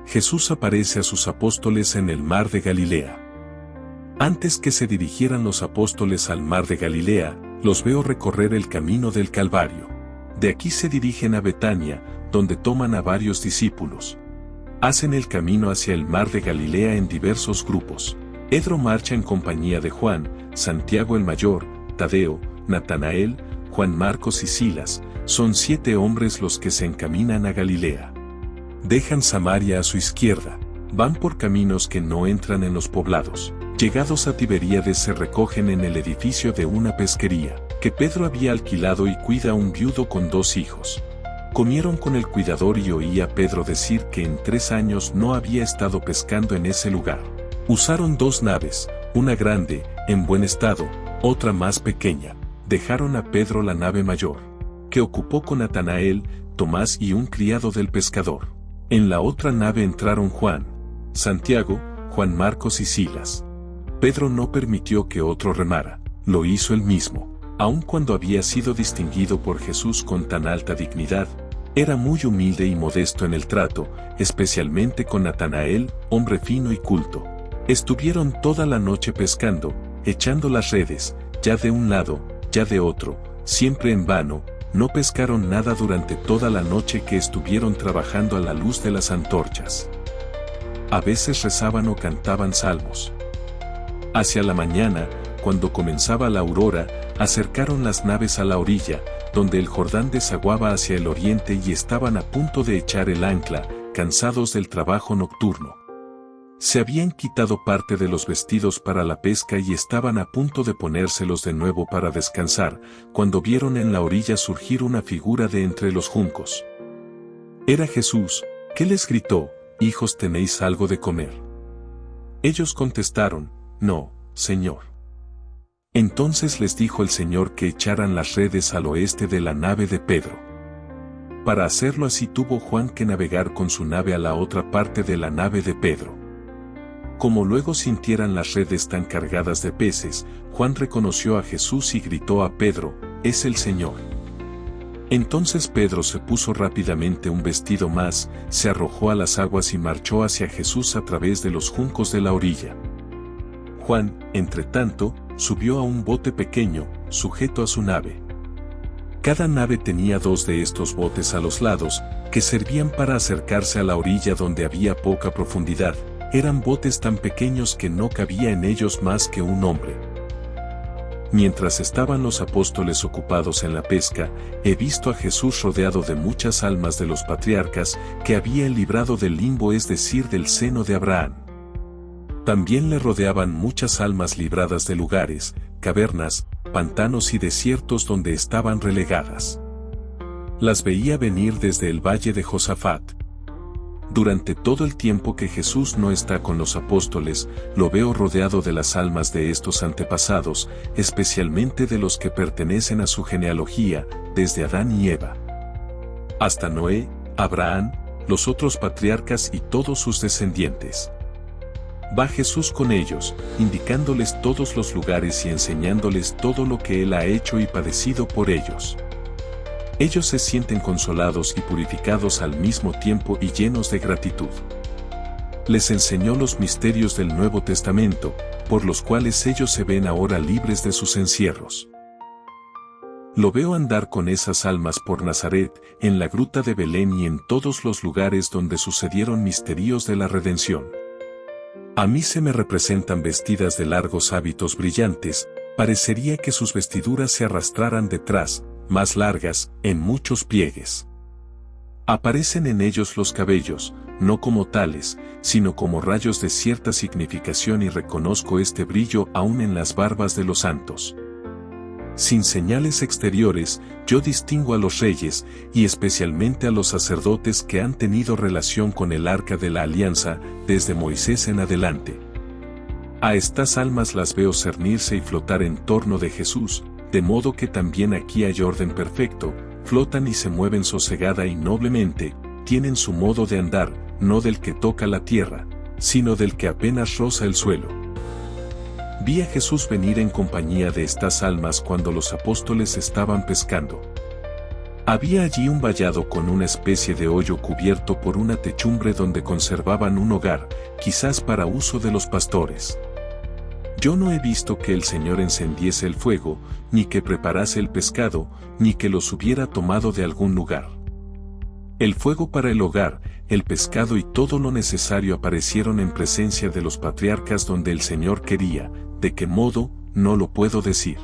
Jesús aparece a sus apóstoles en el mar de Galilea. Antes que se dirigieran los apóstoles al mar de Galilea, los veo recorrer el camino del Calvario. De aquí se dirigen a Betania, donde toman a varios discípulos. Hacen el camino hacia el mar de Galilea en diversos grupos. Pedro marcha en compañía de Juan, Santiago el mayor, Tadeo, Natanael, Juan Marcos y Silas. Son 7 hombres los que se encaminan a Galilea. Dejan Samaria a su izquierda. Van por caminos que no entran en los poblados. Llegados a Tiberíades se recogen en el edificio de una pesquería, que Pedro había alquilado y cuida a un viudo con 2 hijos. Comieron con el cuidador y oí a Pedro decir que en 3 años no había estado pescando en ese lugar. Usaron 2 naves, una grande, en buen estado, otra más pequeña. Dejaron a Pedro la nave mayor, que ocupó con Natanael, Tomás y un criado del pescador. En la otra nave entraron Juan, Santiago, Juan Marcos y Silas. Pedro no permitió que otro remara, lo hizo él mismo. Aun cuando había sido distinguido por Jesús con tan alta dignidad, era muy humilde y modesto en el trato, especialmente con Natanael, hombre fino y culto. Estuvieron toda la noche pescando, echando las redes, ya de un lado, ya de otro, siempre en vano. No pescaron nada durante toda la noche que estuvieron trabajando a la luz de las antorchas. A veces rezaban o cantaban salmos. Hacia la mañana, cuando comenzaba la aurora, acercaron las naves a la orilla, donde el Jordán desaguaba hacia el oriente y estaban a punto de echar el ancla, cansados del trabajo nocturno. Se habían quitado parte de los vestidos para la pesca y estaban a punto de ponérselos de nuevo para descansar, cuando vieron en la orilla surgir una figura de entre los juncos. Era Jesús, que les gritó: «Hijos, ¿tenéis algo de comer?». Ellos contestaron: «No, Señor». Entonces les dijo el Señor que echaran las redes al oeste de la nave de Pedro. Para hacerlo así tuvo Juan que navegar con su nave a la otra parte de la nave de Pedro. Como luego sintieran las redes tan cargadas de peces, Juan reconoció a Jesús y gritó a Pedro: «Es el Señor». Entonces Pedro se puso rápidamente un vestido más, se arrojó a las aguas y marchó hacia Jesús a través de los juncos de la orilla. Juan, entretanto, subió a un bote pequeño, sujeto a su nave. Cada nave tenía 2 de estos botes a los lados, que servían para acercarse a la orilla donde había poca profundidad. Eran botes tan pequeños que no cabía en ellos más que un hombre. Mientras estaban los apóstoles ocupados en la pesca, he visto a Jesús rodeado de muchas almas de los patriarcas que había librado del limbo, es decir, del seno de Abraham. También le rodeaban muchas almas libradas de lugares, cavernas, pantanos y desiertos donde estaban relegadas. Las veía venir desde el valle de Josafat. Durante todo el tiempo que Jesús no está con los apóstoles, lo veo rodeado de las almas de estos antepasados, especialmente de los que pertenecen a su genealogía, desde Adán y Eva hasta Noé, Abraham, los otros patriarcas y todos sus descendientes. Va Jesús con ellos, indicándoles todos los lugares y enseñándoles todo lo que Él ha hecho y padecido por ellos. Ellos se sienten consolados y purificados al mismo tiempo y llenos de gratitud. Les enseñó los misterios del Nuevo Testamento, por los cuales ellos se ven ahora libres de sus encierros. Lo veo andar con esas almas por Nazaret, en la gruta de Belén y en todos los lugares donde sucedieron misterios de la redención. A mí se me representan vestidas de largos hábitos brillantes, parecería que sus vestiduras se arrastraran detrás, más largas, en muchos pliegues. Aparecen en ellos los cabellos, no como tales, sino como rayos de cierta significación, y reconozco este brillo aún en las barbas de los santos. Sin señales exteriores, yo distingo a los reyes, y especialmente a los sacerdotes que han tenido relación con el arca de la alianza, desde Moisés en adelante. A estas almas las veo cernirse y flotar en torno de Jesús, de modo que también aquí hay orden perfecto, flotan y se mueven sosegada y noblemente, tienen su modo de andar, no del que toca la tierra, sino del que apenas roza el suelo. Vi a Jesús venir en compañía de estas almas cuando los apóstoles estaban pescando. Había allí un vallado con una especie de hoyo cubierto por una techumbre donde conservaban un hogar, quizás para uso de los pastores. Yo no he visto que el Señor encendiese el fuego, ni que preparase el pescado, ni que los hubiera tomado de algún lugar. El fuego para el hogar, el pescado y todo lo necesario aparecieron en presencia de los patriarcas donde el Señor quería. ¿De qué modo? No lo puedo decir.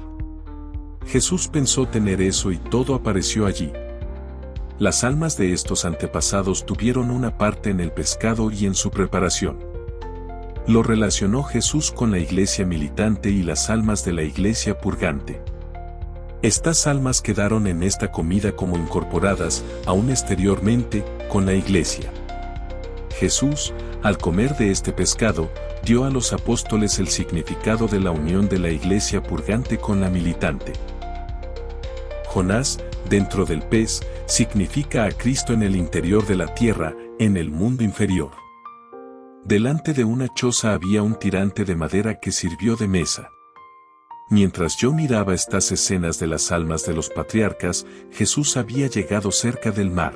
Jesús pensó tener eso y todo apareció allí. Las almas de estos antepasados tuvieron una parte en el pescado y en su preparación. Lo relacionó Jesús con la iglesia militante y las almas de la iglesia purgante. Estas almas quedaron en esta comida como incorporadas, aún exteriormente, con la iglesia. Jesús, al comer de este pescado, dio a los apóstoles el significado de la unión de la iglesia purgante con la militante. Jonás, dentro del pez, significa a Cristo en el interior de la tierra, en el mundo inferior. Delante de una choza había un tirante de madera que sirvió de mesa. Mientras yo miraba estas escenas de las almas de los patriarcas, Jesús había llegado cerca del mar.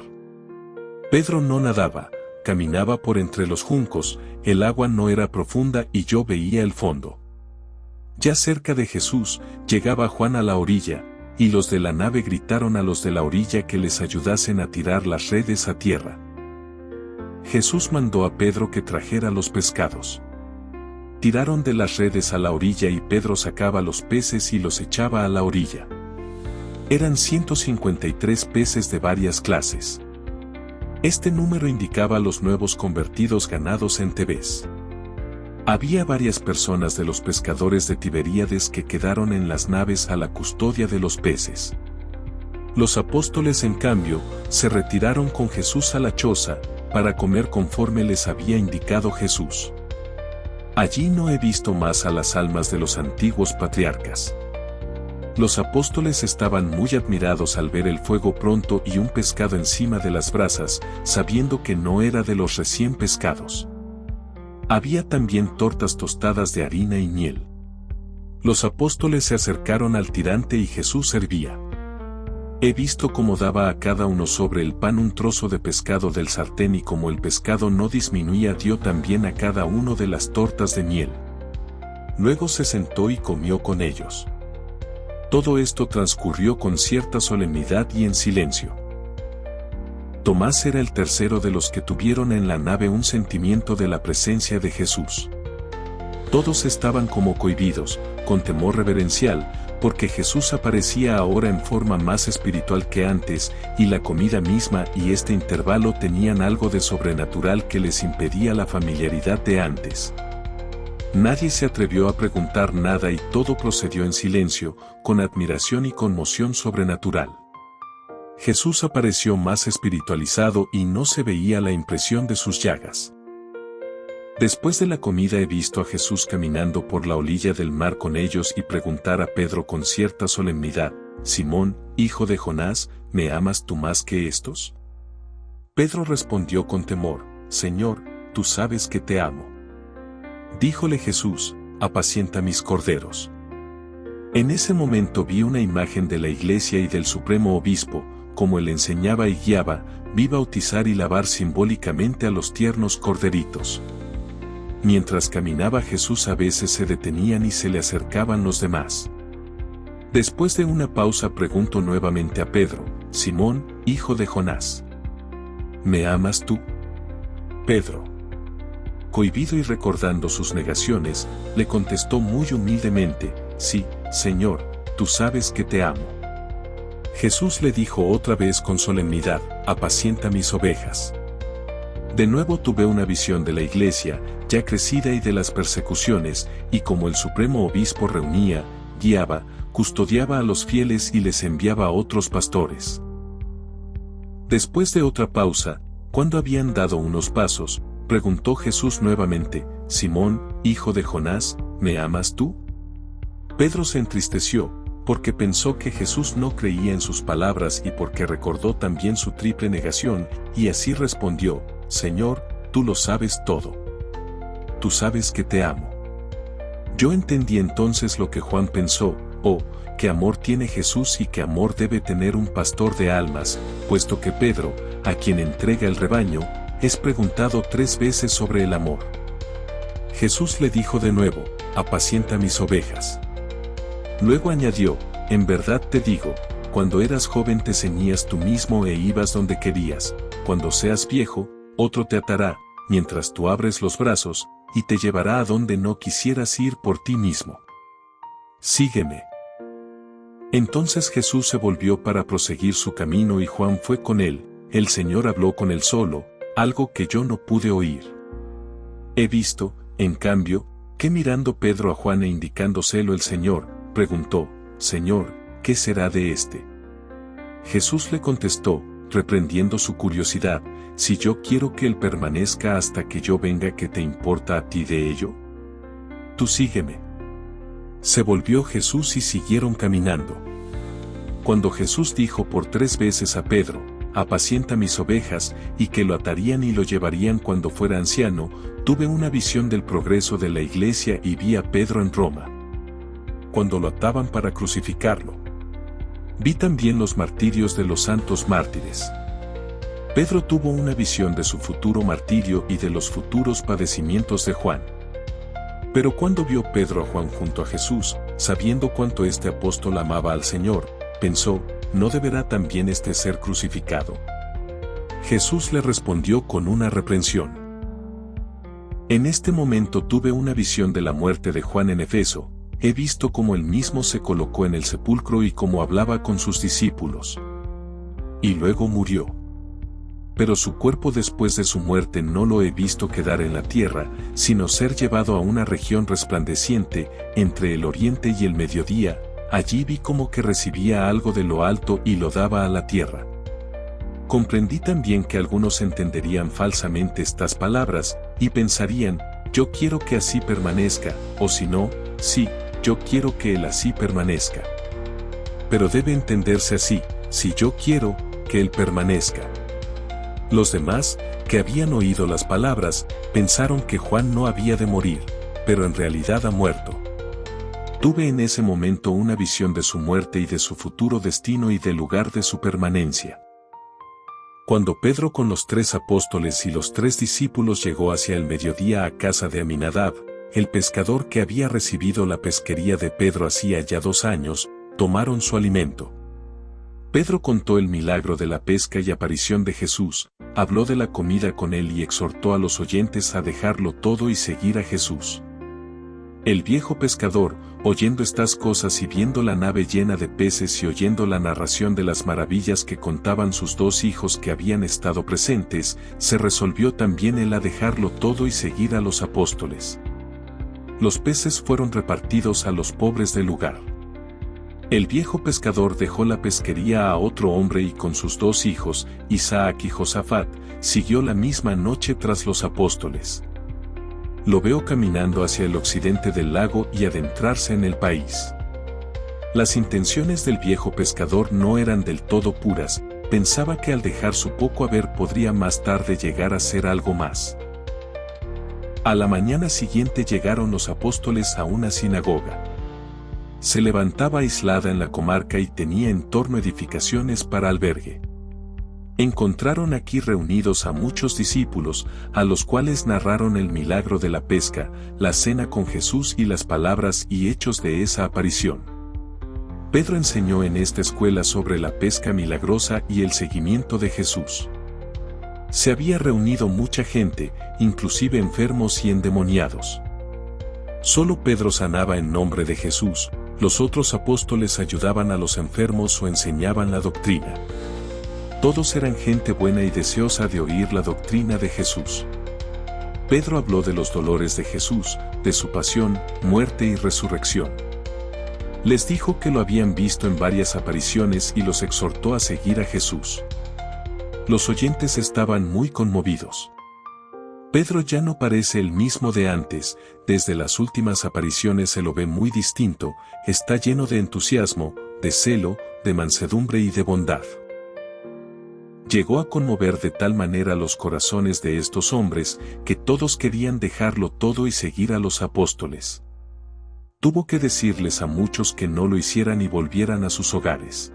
Pedro no nadaba, caminaba por entre los juncos, el agua no era profunda y yo veía el fondo. Ya cerca de Jesús, llegaba Juan a la orilla, y los de la nave gritaron a los de la orilla que les ayudasen a tirar las redes a tierra. Jesús mandó a Pedro que trajera los pescados. Tiraron de las redes a la orilla y Pedro sacaba los peces y los echaba a la orilla. Eran 153 peces de varias clases. Este número indicaba los nuevos convertidos ganados en Tebes. Había varias personas de los pescadores de Tiberíades que quedaron en las naves a la custodia de los peces. Los apóstoles, en cambio, se retiraron con Jesús a la choza, para comer conforme les había indicado Jesús. Allí no he visto más a las almas de los antiguos patriarcas. Los apóstoles estaban muy admirados al ver el fuego pronto y un pescado encima de las brasas, sabiendo que no era de los recién pescados. Había también tortas tostadas de harina y miel. Los apóstoles se acercaron al tirante y Jesús servía. He visto cómo daba a cada uno sobre el pan un trozo de pescado del sartén y como el pescado no disminuía dio también a cada uno de las tortas de miel. Luego se sentó y comió con ellos. Todo esto transcurrió con cierta solemnidad y en silencio. Tomás era el tercero de los que tuvieron en la nave un sentimiento de la presencia de Jesús. Todos estaban como cohibidos, con temor reverencial, porque Jesús aparecía ahora en forma más espiritual que antes, y la comida misma y este intervalo tenían algo de sobrenatural que les impedía la familiaridad de antes. Nadie se atrevió a preguntar nada y todo procedió en silencio, con admiración y conmoción sobrenatural. Jesús apareció más espiritualizado y no se veía la impresión de sus llagas. Después de la comida he visto a Jesús caminando por la orilla del mar con ellos y preguntar a Pedro con cierta solemnidad: Simón, hijo de Jonás, ¿me amas tú más que estos? Pedro respondió con temor: Señor, tú sabes que te amo. Díjole Jesús: apacienta mis corderos. En ese momento vi una imagen de la iglesia y del supremo obispo, como él enseñaba y guiaba, vi bautizar y lavar simbólicamente a los tiernos corderitos. Mientras caminaba Jesús a veces se detenían y se le acercaban los demás. Después de una pausa preguntó nuevamente a Pedro: Simón, hijo de Jonás, ¿me amas tú? Pedro, cohibido y recordando sus negaciones, le contestó muy humildemente: sí, Señor, tú sabes que te amo. Jesús le dijo otra vez con solemnidad: apacienta mis ovejas. De nuevo tuve una visión de la iglesia, ya crecida y de las persecuciones, y como el supremo obispo reunía, guiaba, custodiaba a los fieles y les enviaba a otros pastores. Después de otra pausa, cuando habían dado unos pasos, preguntó Jesús nuevamente: Simón, hijo de Jonás, ¿me amas tú? Pedro se entristeció, porque pensó que Jesús no creía en sus palabras y porque recordó también su triple negación, y así respondió: Señor, tú lo sabes todo. Tú sabes que te amo. Yo entendí entonces lo que Juan pensó: oh, qué amor tiene Jesús y qué amor debe tener un pastor de almas, puesto que Pedro, a quien entrega el rebaño, es preguntado 3 veces sobre el amor. Jesús le dijo de nuevo, apacienta mis ovejas. Luego añadió, en verdad te digo, cuando eras joven te ceñías tú mismo e ibas donde querías, cuando seas viejo, otro te atará, mientras tú abres los brazos, y te llevará a donde no quisieras ir por ti mismo. Sígueme. Entonces Jesús se volvió para proseguir su camino y Juan fue con él. El Señor habló con él solo, algo que yo no pude oír. He visto, en cambio, que mirando Pedro a Juan e indicándoselo el Señor, preguntó, Señor, ¿qué será de éste? Jesús le contestó, reprendiendo su curiosidad, si yo quiero que él permanezca hasta que yo venga, ¿qué te importa a ti de ello? Tú sígueme. Se volvió Jesús y siguieron caminando. Cuando Jesús dijo por 3 veces a Pedro, apacienta mis ovejas, y que lo atarían y lo llevarían cuando fuera anciano, tuve una visión del progreso de la iglesia y vi a Pedro en Roma. Cuando lo ataban para crucificarlo. Vi también los martirios de los santos mártires. Pedro tuvo una visión de su futuro martirio y de los futuros padecimientos de Juan. Pero cuando vio Pedro a Juan junto a Jesús, sabiendo cuánto este apóstol amaba al Señor, pensó, ¿no deberá también este ser crucificado? Jesús le respondió con una reprensión. En este momento tuve una visión de la muerte de Juan en Efeso, he visto cómo él mismo se colocó en el sepulcro y cómo hablaba con sus discípulos. Y luego murió. Pero su cuerpo después de su muerte no lo he visto quedar en la tierra, sino ser llevado a una región resplandeciente, entre el oriente y el mediodía, allí vi como que recibía algo de lo alto y lo daba a la tierra. Comprendí también que algunos entenderían falsamente estas palabras, y pensarían, yo quiero que así permanezca, o si no, sí, yo quiero que él así permanezca. Pero debe entenderse así, si yo quiero, que él permanezca. Los demás, que habían oído las palabras, pensaron que Juan no había de morir, pero en realidad ha muerto. Tuve en ese momento una visión de su muerte y de su futuro destino y del lugar de su permanencia. Cuando Pedro con los 3 apóstoles y los 3 discípulos llegó hacia el mediodía a casa de Aminadab, el pescador que había recibido la pesquería de Pedro hacía ya 2 años, tomaron su alimento. Pedro contó el milagro de la pesca y aparición de Jesús, habló de la comida con él y exhortó a los oyentes a dejarlo todo y seguir a Jesús. El viejo pescador, oyendo estas cosas y viendo la nave llena de peces y oyendo la narración de las maravillas que contaban sus 2 hijos que habían estado presentes, se resolvió también él a dejarlo todo y seguir a los apóstoles. Los peces fueron repartidos a los pobres del lugar. El viejo pescador dejó la pesquería a otro hombre y con sus 2 hijos, Isaac y Josafat, siguió la misma noche tras los apóstoles. Lo veo caminando hacia el occidente del lago y adentrarse en el país. Las intenciones del viejo pescador no eran del todo puras, pensaba que al dejar su poco haber podría más tarde llegar a ser algo más. A la mañana siguiente llegaron los apóstoles a una sinagoga. Se levantaba aislada en la comarca y tenía en torno edificaciones para albergue. Encontraron aquí reunidos a muchos discípulos, a los cuales narraron el milagro de la pesca, la cena con Jesús y las palabras y hechos de esa aparición. Pedro enseñó en esta escuela sobre la pesca milagrosa y el seguimiento de Jesús. Se había reunido mucha gente, inclusive enfermos y endemoniados. Solo Pedro sanaba en nombre de Jesús, los otros apóstoles ayudaban a los enfermos o enseñaban la doctrina. Todos eran gente buena y deseosa de oír la doctrina de Jesús. Pedro habló de los dolores de Jesús, de su pasión, muerte y resurrección. Les dijo que lo habían visto en varias apariciones y los exhortó a seguir a Jesús. Los oyentes estaban muy conmovidos. Pedro ya no parece el mismo de antes, desde las últimas apariciones se lo ve muy distinto, está lleno de entusiasmo, de celo, de mansedumbre y de bondad. Llegó a conmover de tal manera los corazones de estos hombres, que todos querían dejarlo todo y seguir a los apóstoles. Tuvo que decirles a muchos que no lo hicieran y volvieran a sus hogares.